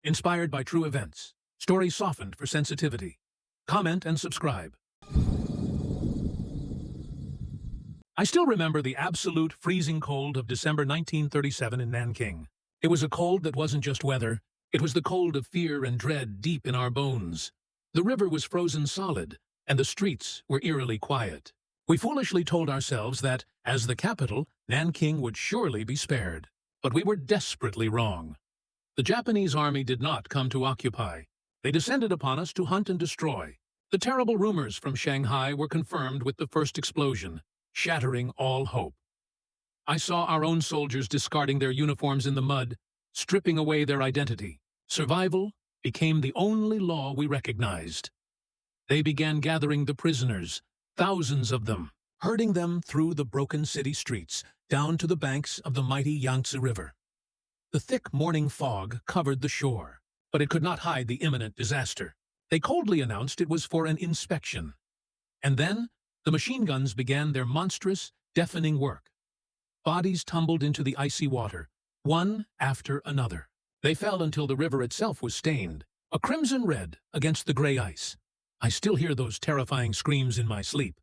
Inspired by true events. Story softened for sensitivity. Comment and subscribe. I still remember the absolute freezing cold of December 1937 in Nanking. It was a cold that wasn't just weather. It was the cold of fear and dread deep in our bones. The river was frozen solid, and the streets were eerily quiet. We foolishly told ourselves that, as the capital, Nanking would surely be spared. But we were desperately wrong. The Japanese army did not come to occupy. They descended upon us to hunt and destroy. The terrible rumors from Shanghai were confirmed with the first explosion, shattering all hope. I saw our own soldiers discarding their uniforms in the mud, stripping away their identity. Survival became the only law we recognized. They began gathering the prisoners, thousands of them, herding them through the broken city streets, down to the banks of the mighty Yangtze River. The thick morning fog covered the shore, but it could not hide the imminent disaster. They coldly announced it was for an inspection. And then, the machine guns began their monstrous, deafening work. Bodies tumbled into the icy water, one after another. They fell until the river itself was stained, a crimson red against the gray ice. I still hear those terrifying screams in my sleep.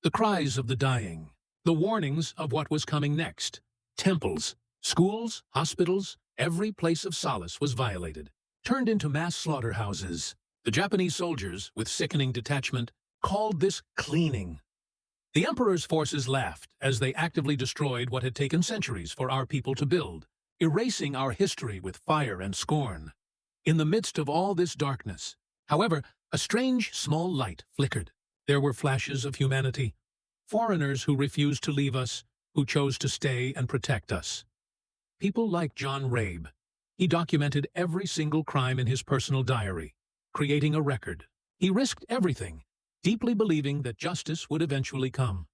The cries of the dying, the warnings of what was coming next. Temples, schools, hospitals, every place of solace was violated, turned into mass slaughterhouses. The Japanese soldiers, with sickening detachment, called this cleaning. The emperor's forces laughed as they actively destroyed what had taken centuries for our people to build, erasing our history with fire and scorn. In the midst of all this darkness, however, a strange small light flickered. There were flashes of humanity, foreigners who refused to leave us, who chose to stay and protect us. People like John Rabe. He documented every single crime in his personal diary, creating a record. He risked everything, deeply believing that justice would eventually come.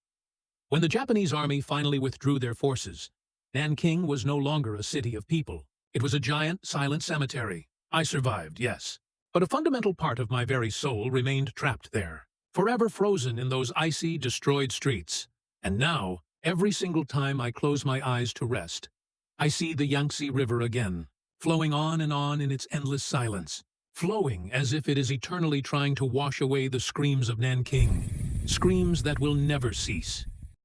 When the Japanese army finally withdrew their forces, Nanking was no longer a city of people. It was a giant, silent cemetery. I survived, yes, but a fundamental part of my very soul remained trapped there, forever frozen in those icy, destroyed streets. And now, every single time I close my eyes to rest, I see the Yangtze River again, flowing on in its endless silence, flowing as if it is eternally trying to wash away the screams of Nanking, screams that will never cease.